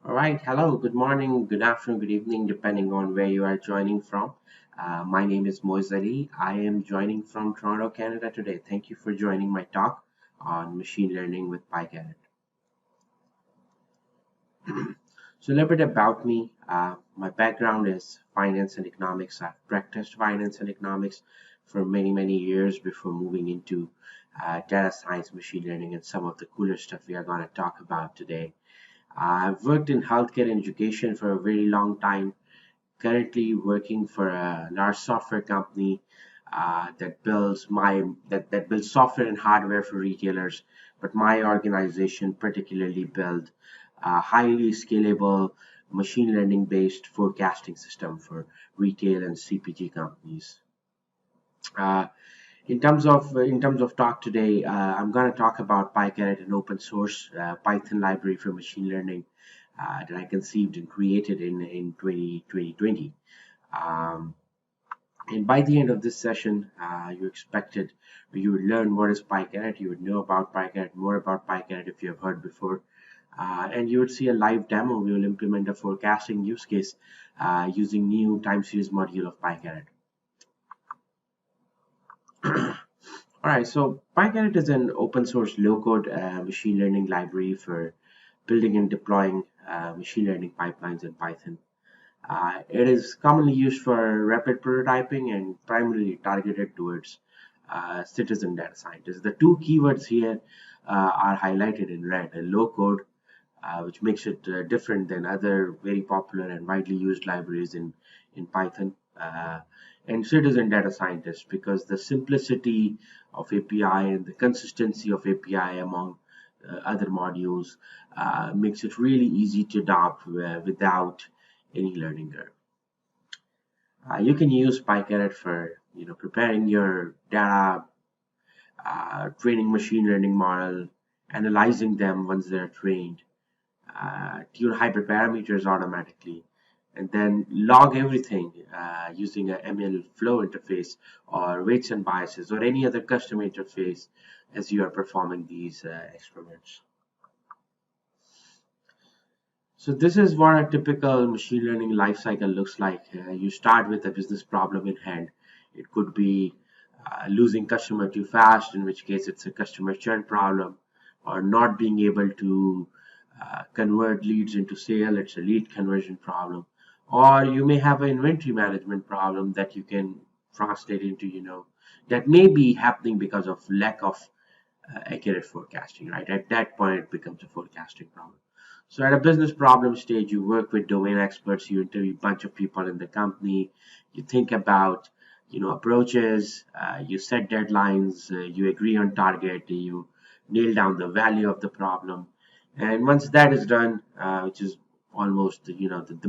All right. Hello. Good morning, good afternoon, good evening, depending on where you are joining from. My name is Moiz Ali. I am joining from Toronto, Canada today. Thank you for joining my talk on machine learning with PyCaret. So, a little bit about me. My background is finance and economics. I've practiced finance and economics for many, many years before moving into data science, machine learning, and some of the cooler stuff we are going to talk about today. I've worked in healthcare and education for a very long time. Currently working for a large software company that builds software and hardware for retailers. But my organization particularly build a highly scalable machine learning based forecasting system for retail and CPG companies. Uh, in terms of talk today, I'm going to talk about PyCaret, an open source Python library for machine learning that I conceived and created in 2020. Um, and by the end of this session, you would learn what is PyCaret, you would know about PyCaret, more about PyCaret if you have heard before, and you would see a live demo. We will implement a forecasting use case using new time series module of PyCaret. All right, so PyCaret is an open source low code machine learning library for building and deploying machine learning pipelines in Python. It is commonly used for rapid prototyping and primarily targeted towards citizen data scientists. The two keywords here are highlighted in red: a low code, which makes it different than other very popular and widely used libraries in Python, and citizen data scientists, because the simplicity of API and the consistency of API among other modules makes it really easy to adopt without any learning curve. You can use PyCaret for preparing your data, training machine learning model, analyzing them once they're trained, tune hyperparameters automatically, and then log everything using a ML flow interface or weights and biases or any other custom interface as you are performing these experiments. So this is what a typical machine learning lifecycle looks like. You start with a business problem in hand. It could be losing customer too fast, in which case it's a customer churn problem, or not being able to convert leads into sale, it's a lead conversion problem. Or you may have an inventory management problem that you can translate into, that may be happening because of lack of accurate forecasting, right? At that point, it becomes a forecasting problem. So at a business problem stage, you work with domain experts, you interview a bunch of people in the company, you think about approaches, you set deadlines, you agree on target, you nail down the value of the problem, and once that is done, which is almost the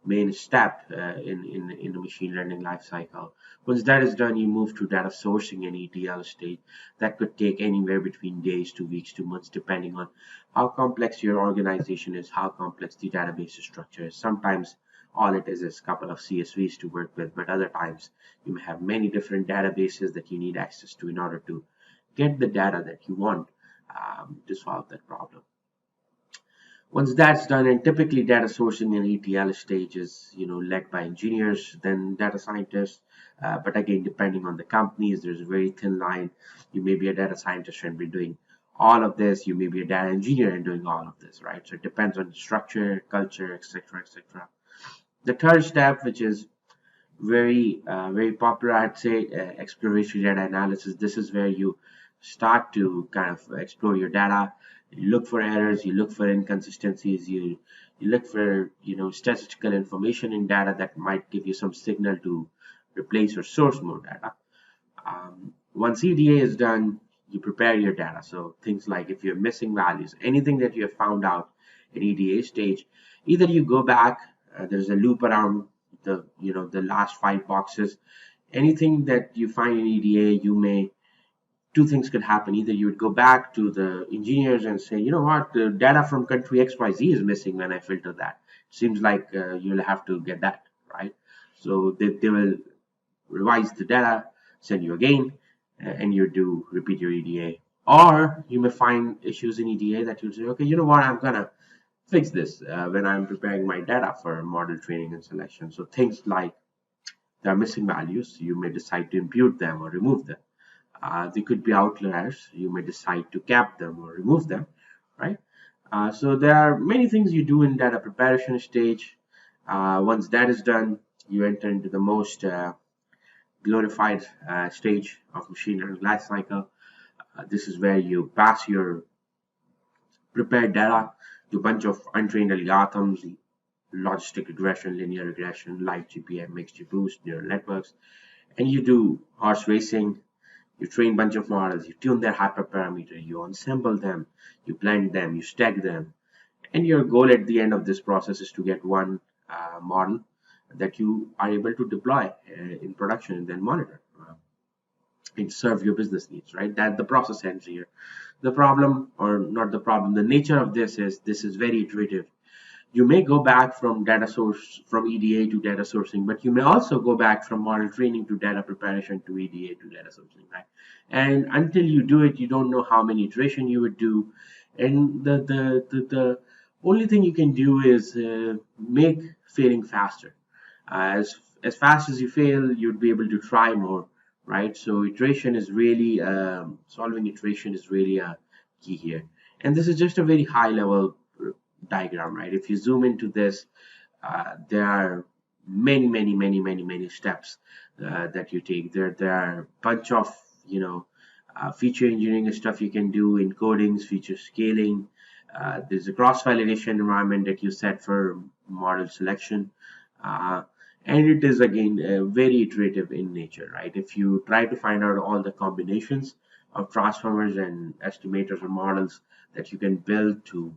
main step in the machine learning life cycle. Once that is done, you move to data sourcing and ETL stage. That could take anywhere between days to weeks to months, depending on how complex your organization is, how complex the database structure is. Sometimes all it is a couple of CSVs to work with, but other times you may have many different databases that you need access to in order to get the data that you want to solve that problem. Once that's done, and typically data sourcing and ETL stage is led by engineers, then data scientists. But again, depending on the companies, there's a very thin line. You may be a data scientist and be doing all of this. You may be a data engineer and doing all of this, right? So it depends on the structure, culture, etc., etc. The third step, which is very popular, I'd say, exploratory data analysis. This is where you start to kind of explore your data. You look for errors, you look for inconsistencies, you look for statistical information in data that might give you some signal to replace or source more data. Once EDA is done, you prepare your data. So things like if you're missing values, anything that you have found out in EDA stage, either you go back, there's a loop around the last 5 boxes. Anything that you find in EDA, two things could happen. Either you would go back to the engineers and say, you know what, the data from country XYZ is missing when I filter that. It seems like you'll have to get that, right? So they will revise the data, send you again, and you do repeat your EDA. Or you may find issues in EDA that you'll say, okay, you know what, I'm gonna fix this when I'm preparing my data for model training and selection. So things like there are missing values, you may decide to impute them or remove them. There could be outliers, you may decide to cap them or remove them, right? So there are many things you do in data preparation stage. Once that is done, you enter into the most glorified stage of machine learning lifecycle. This is where you pass your prepared data to a bunch of untrained algorithms, logistic regression, linear regression, live GPM, mixed boost, neural networks, and you do horse racing. You train a bunch of models, you tune their hyperparameter, you ensemble them, you blend them, you stack them, and your goal at the end of this process is to get one model that you are able to deploy in production and then monitor and serve your business needs, right? That the process ends here. The problem, or not the problem, the nature of this is very iterative. You may go back from data source from EDA to data sourcing, but you may also go back from model training to data preparation to EDA to data sourcing, right? And until you do it, you don't know how many iteration you would do. And the only thing you can do is make failing faster. As fast as you fail, you'd be able to try more, right? So iteration is really solving iteration is really a key here. And this is just a very high level diagram, right? If you zoom into this, there are many steps that you take. There are a bunch of feature engineering stuff you can do, encodings, feature scaling. There's a cross validation environment that you set for model selection. And it is again very iterative in nature, right? If you try to find out all the combinations of transformers and estimators or models that you can build to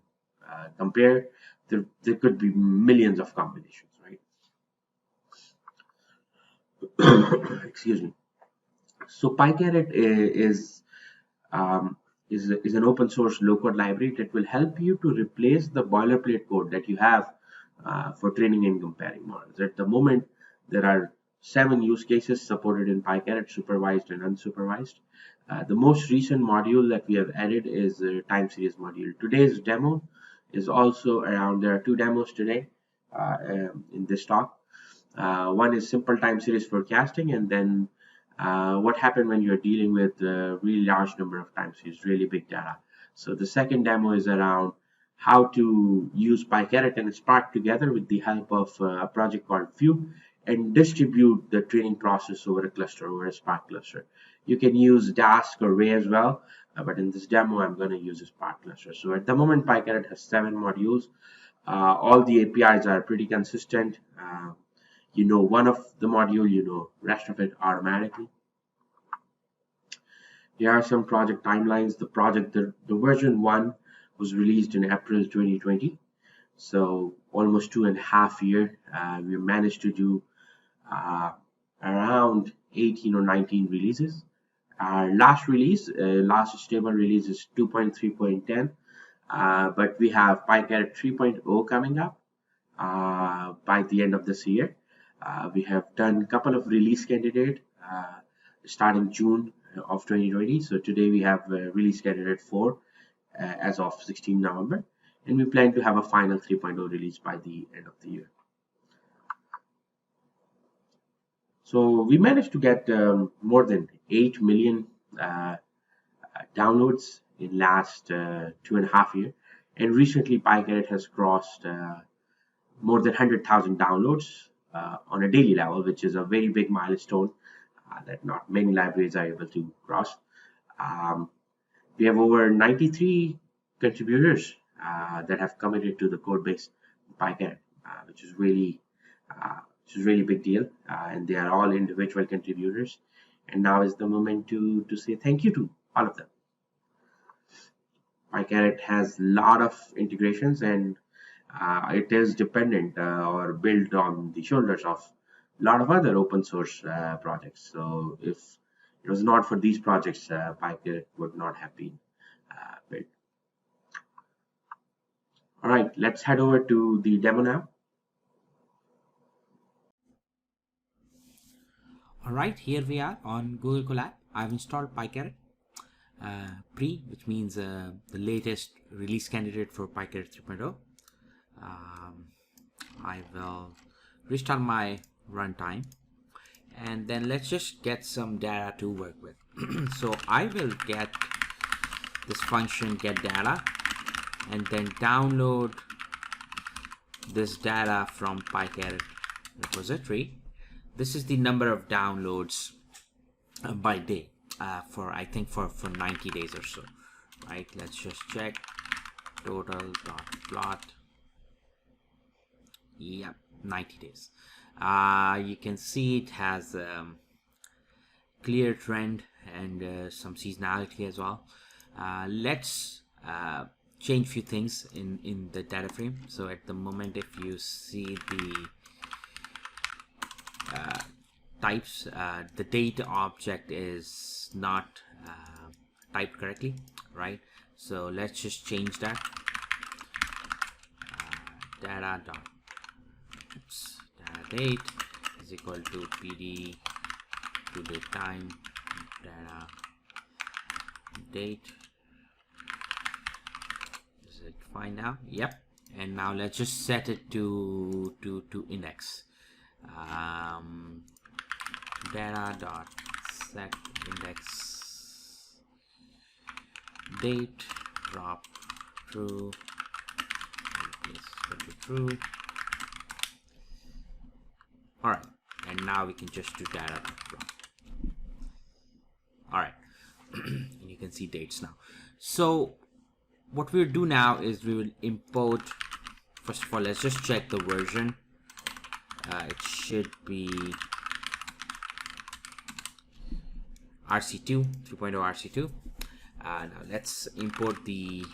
compare, there could be millions of combinations, right? Excuse me. So PyCaret is an open source low code library that will help you to replace the boilerplate code that you have for training and comparing models. At the moment, there are 7 use cases supported in PyCaret, supervised and unsupervised. The most recent module that we have added is the time series module. Today's demo is also around. There are 2 demos today in this talk. One is simple time series forecasting, and then what happened when you're dealing with a really large number of time series, really big data. So the second demo is around how to use PyCaret and Spark together with the help of a project called Fugue and distribute the training process over a cluster, over a Spark cluster. You can use Dask or Ray as well, but in this demo, I'm going to use a Spark cluster. So at the moment, PyCaret has 7 modules. All the APIs are pretty consistent. You know one of the module, you know rest of it automatically. Here are some project timelines. The version 1 was released in April 2020. So almost 2.5 years. We managed to do around 18 or 19 releases. Our last release, last stable release is 2.3.10. But we have PyCaret 3.0 coming up by the end of this year. We have done a couple of release candidates starting June of 2020. So today we have release candidate 4 as of 16 November. And we plan to have a final 3.0 release by the end of the year. So we managed to get more than 8 million downloads in last 2.5 years. And recently PyCaret has crossed more than 100,000 downloads on a daily level, which is a very big milestone that not many libraries are able to cross. We have over 93 contributors that have committed to the code base PyCaret, which is really big deal, and they are all individual contributors. And now is the moment to say thank you to all of them. PyCaret has a lot of integrations, and it is dependent or built on the shoulders of a lot of other open source projects. So if it was not for these projects, PyCaret would not have been built. All right, let's head over to the demo now. All right, here we are on Google Colab. I've installed PyCaret pre, which means the latest release candidate for PyCaret 3.0. I will restart my runtime, and then let's just get some data to work with. So I will get this function get data and then download this data from PyCaret repository. This is the number of downloads by day for I think for 90 days or so, right? Let's just check total dot plot. Yep, 90 days. You can see it has clear trend and some seasonality as well. Let's change few things in the data frame. So at the moment, if you see the types, the data object is not typed correctly, right? So let's just change that. Data date is equal to pd to date time data date. Is it fine now? Yep. And now let's just set it to index. Data dot set index date drop true. This will be true. All right, and now we can just do data drop. All right, and you can see dates now. So what we'll do now is we will import. First of all, let's just check the version. It should be RC2 3.0 RC2. Now let's import the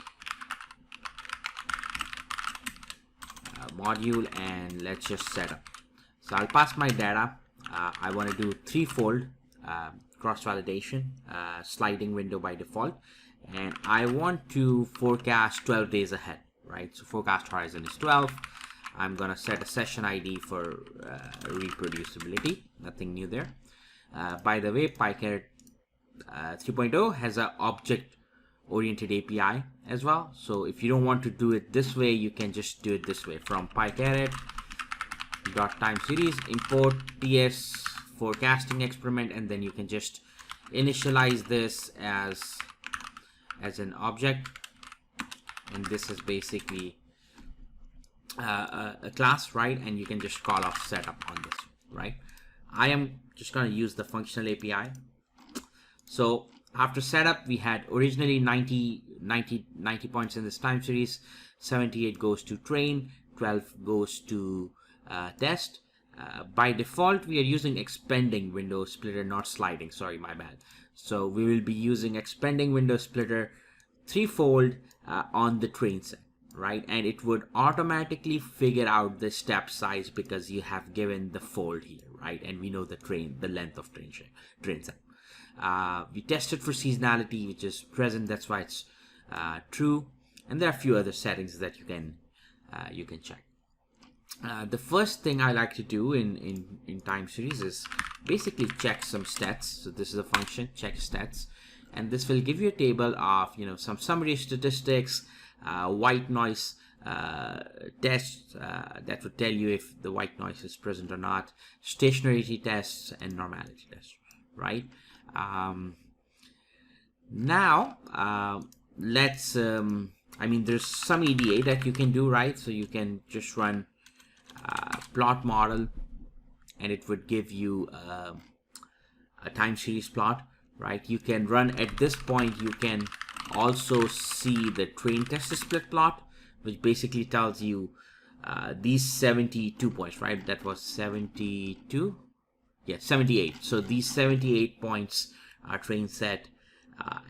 module and let's just set up. So I'll pass my data. I want to do threefold cross-validation, sliding window by default, and I want to forecast 12 days ahead, right? So forecast horizon is 12. I'm gonna set a session ID for reproducibility. Nothing new there. By the way, PyCaret 3.0 has an object-oriented API as well. So if you don't want to do it this way, you can just do it this way from PyCaret dot time series import ts forecasting experiment, and then you can just initialize this as an object, and this is basically a class, right? And you can just call off setup on this, right? I am just going to use the functional API. So after setup, we had originally 90 points in this time series. 78 goes to train, 12 goes to test. By default, we are using expanding window splitter, not sliding. Sorry, my bad. So we will be using expanding window splitter threefold on the train set, right? And it would automatically figure out the step size because you have given the fold here, right? And we know the length of train set. We tested for seasonality, which is present. That's why it's true. And there are a few other settings that you can check. The first thing I like to do in time series is basically check some stats. So this is a function, check stats, and this will give you a table of some summary statistics, white noise tests that would tell you if the white noise is present or not, stationarity tests, and normality tests, right? Now let's there's some EDA that you can do, right? So you can just run plot model and it would give you a time series plot, right? You can run at this point, you can also see the train test split plot, which basically tells you these 72 points, right? That was 72, yeah, 78. So these 78 points are train set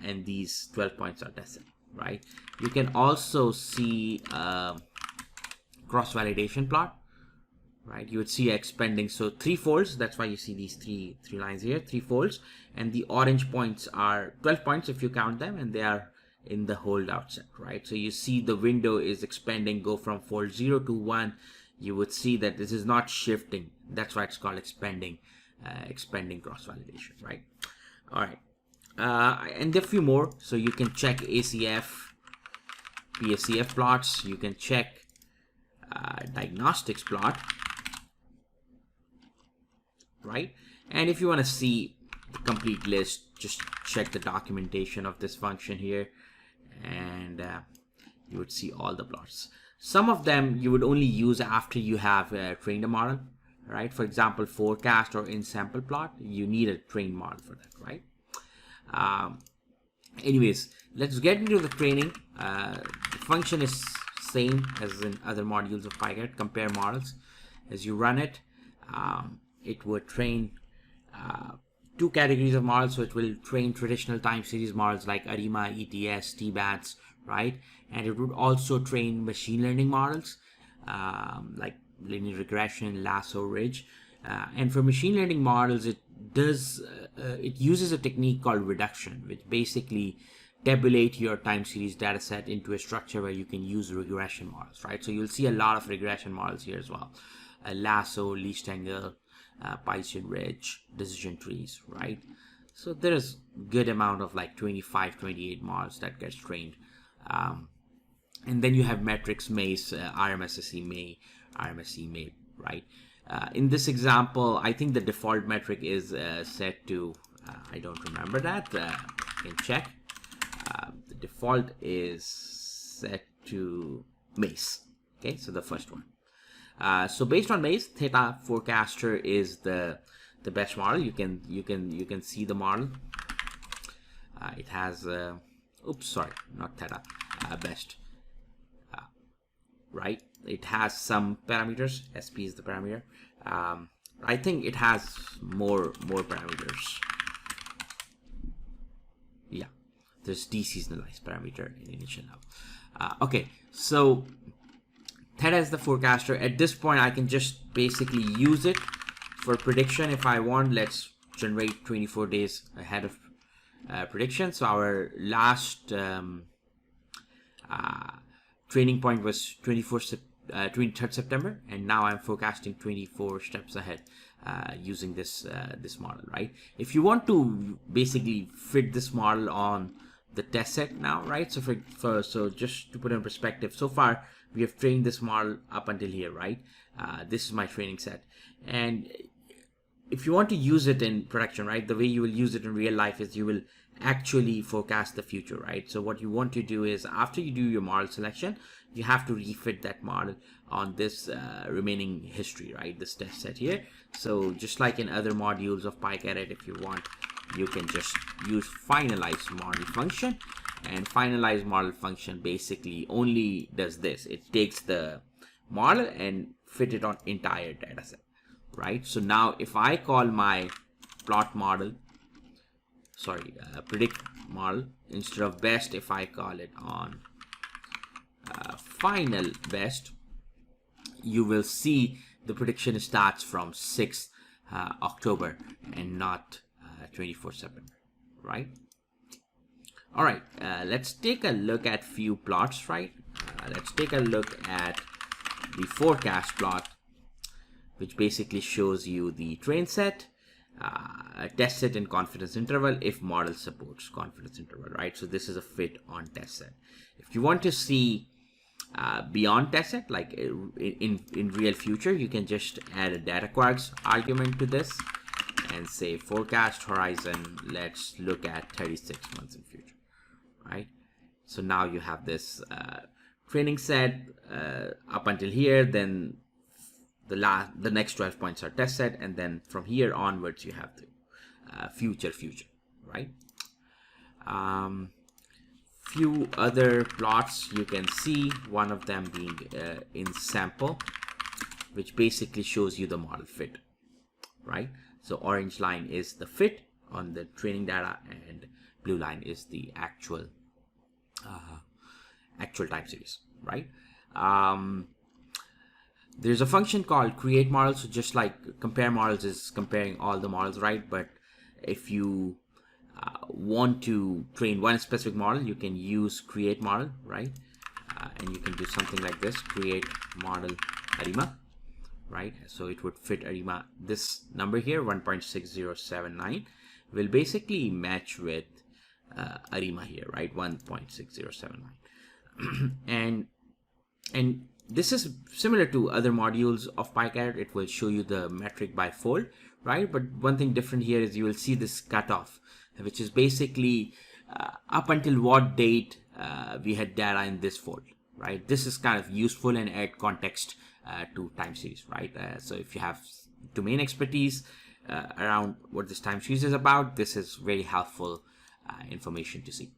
and these 12 points are test set, right? You can also see cross validation plot, right? You would see expanding, so three folds. That's why you see these three lines here, three folds, and the orange points are 12 points if you count them, and they are in the holdout set, right? So you see the window is expanding, go from fold 0 to 1. You would see that this is not shifting. That's why it's called expanding cross validation, right? All right, and there are a few more. So you can check ACF, PSCF plots. You can check diagnostics plot, right? And if you want to see the complete list, just check the documentation of this function here, and you would see all the plots. Some of them you would only use after you have trained a model, right? For example, forecast or in-sample plot, you need a trained model for that, right? Anyways, let's get into the training. The function is same as in other modules of PyCaret, compare models. As you run it, it would train two categories of models. So it will train traditional time series models like ARIMA, ETS, TBATS, right? And it would also train machine learning models like linear regression, lasso, ridge. And for machine learning models, it uses a technique called reduction, which basically tabulate your time series data set into a structure where you can use regression models, right? So you'll see a lot of regression models here as well. Lasso, least angle, Bayesian ridge, decision trees, right? So there's good amount of like 25, 28 models that gets trained. And then you have metrics, MACE, RMSSE, MAE, RMSE, MAE, right? In this example, I think the default metric is set to, I don't remember that, you can check. The default is set to MACE, okay, so the first one. So based on MACE, Theta Forecaster is the best model. You can see the model. It has, oops, sorry, not Theta, best. Right, it has some parameters. SP is the parameter. I think it has more parameters. Yeah, there's deseasonalized parameter in initial level. Okay, so Theta is the forecaster. At this point, I can just basically use it for prediction if I want. Let's generate 24 days ahead of prediction. So our last training point was 23rd September, and now I'm forecasting 24 steps ahead using this model, right? If you want to basically fit this model on the test set now, right? So so just to put in perspective, so far we have trained this model up until here, right? This is my training set, and if you want to use it in production, right, the way you will use it in real life is you will actually forecast the future, right? So what you want to do is after you do your model selection, you have to refit that model on this remaining history, right? This test set here. So just like in other modules of PyCaret, if you want, you can just use finalize model function, and finalize model function basically only does this. It takes the model and fit it on entire data set, right? So now if I call my plot model, sorry, predict model, instead of best, if I call it on final best, you will see the prediction starts from 6th October and not 24th September, right? All right, let's take a look at few plots, right? Let's take a look at the forecast plot, which basically shows you the train set, test set, and confidence interval if model supports confidence interval, right? So this is a fit on test set. If you want to see beyond test set, like in real future, you can just add a data quarks argument to this and say forecast horizon, let's look at 36 months in future, right? So now you have this training set up until here, then the next 12 points are test set, and then from here onwards you have the future, right? Few other plots you can see, one of them being in sample, which basically shows you the model fit, right? So orange line is the fit on the training data, and blue line is the actual time series, right? There's a function called create model. So just like compare models is comparing all the models, right? But if you want to train one specific model, you can use create model, right? And you can do something like this, create model ARIMA, right? So it would fit ARIMA. This number here, 1.6079, will basically match with ARIMA here, right? 1.6079. and this is similar to other modules of PyCaret. It will show you the metric by fold, right? But one thing different here is you will see this cutoff, which is basically up until what date we had data in this fold, right? This is kind of useful and add context to time series, right? So if you have domain expertise around what this time series is about, this is very helpful information to see,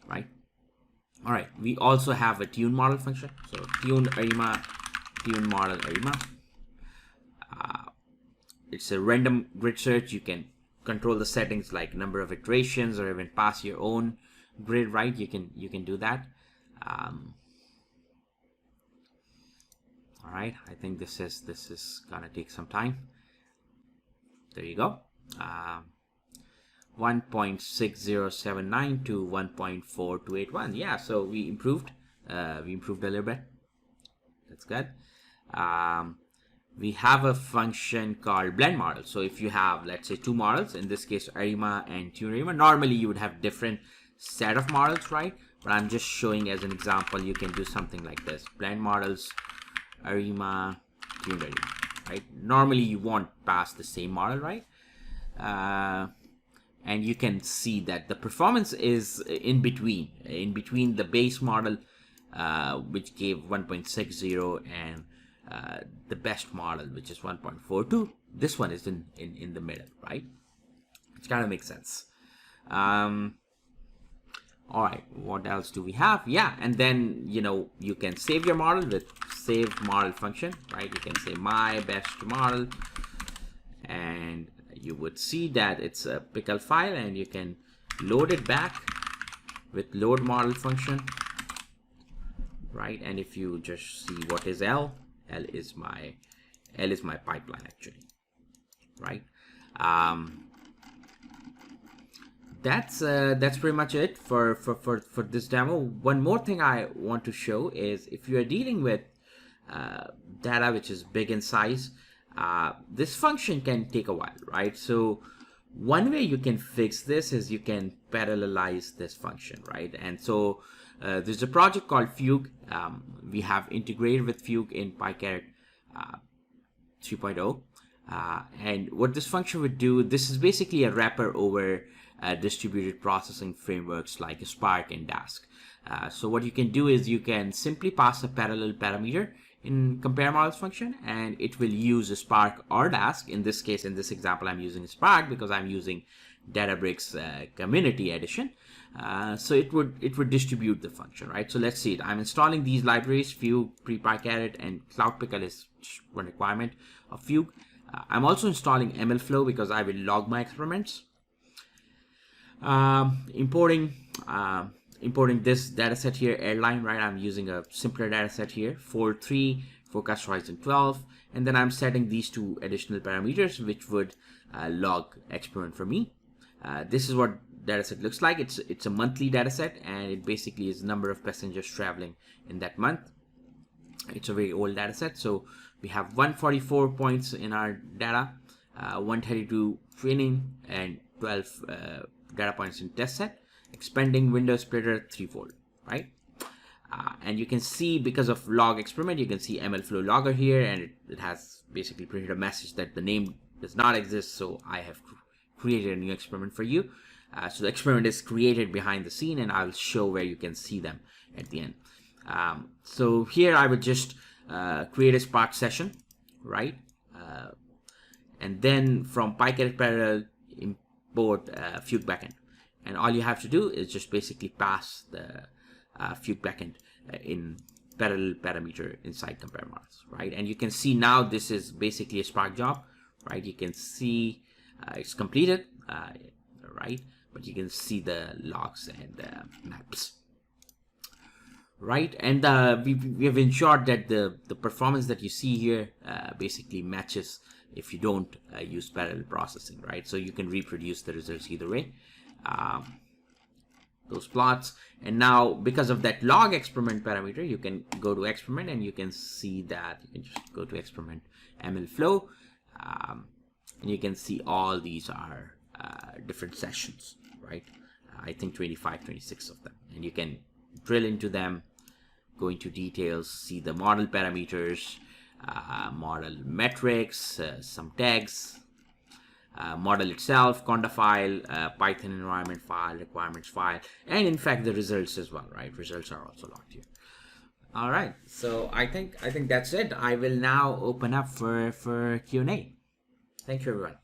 right? All right, we also have a tune model function. So tune ARIMA, tune model ARIMA. It's a random grid search. You can control the settings like number of iterations or even pass your own grid, right? You can do that. All right, I think this is gonna take some time. There you go. 1.6079 to 1.4281. Yeah, so we improved a little bit. That's good. We have a function called blend model. So if you have, let's say, two models, in this case ARIMA and tune ARIMA, normally you would have different set of models, right? But I'm just showing as an example. You can do something like this: blend models, ARIMA, tune ARIMA, right? Normally you won't pass the same model, right? And you can see that the performance is in between the base model, which gave 1.60, and the best model, which is 1.42. This one is in the middle, right? Which kind of makes sense. All right, what else do we have? Yeah, and then you can save your model with save model function, right? You can say my best model, and you would see that it's a pickle file, and you can load it back with load model function, right? And if you just see what is L is my pipeline actually, right? That's pretty much it for this demo. One more thing I want to show is if you are dealing with data which is big in size, this function can take a while, right? So one way you can fix this is you can parallelize this function, right? And so there's a project called Fugue. We have integrated with Fugue in PyCaret 3.0. And what this function would do, this is basically a wrapper over distributed processing frameworks like Spark and Dask. So what you can do is you can simply pass a parallel parameter in compare models function, and it will use a Spark or Dask. In this case, in this example, I'm using Spark because I'm using Databricks Community Edition. So it would distribute the function, right? So let's see it. I'm installing these libraries, Fugue, pre-PyCaret, and Cloud Pickle is one requirement of Fugue. I'm also installing MLflow because I will log my experiments. Importing this dataset here, airline, right? I'm using a simpler dataset here, 4.3, forecast horizon 12, and then I'm setting these two additional parameters which would log experiment for me. This is what dataset looks like. It's a monthly dataset, and it basically is number of passengers traveling in that month. It's a very old dataset, so we have 144 points in our data, 132 training, and 12 data points in test set, expanding window splitter threefold, right? And you can see, because of log experiment, you can see MLflow logger here, and it has basically printed a message that the name does not exist, so I have created a new experiment for you. So the experiment is created behind the scene, and I'll show where you can see them at the end. So here I would just create a Spark session, right? And then from PyCaret parallel, import Fugue backend. And all you have to do is just basically pass the Fugue backend in parallel parameter inside compare models, right? And you can see now this is basically a Spark job, right? You can see it's completed, right? But you can see the logs and the maps, right? And we have ensured that the performance that you see here basically matches if you don't use parallel processing, right? So you can reproduce the results either way. Those plots, and now because of that log experiment parameter, you can go to experiment, and you can see that you can just go to experiment MLflow, and you can see all these are different sessions, right? I think 25, 26 of them, and you can drill into them go into details, see the model parameters, model metrics, some tags, model itself, conda file, Python environment file, requirements file, and in fact the results as well, right? Results are also logged here. All right, so I think that's it. I will now open up for Q&A. Thank you, everyone.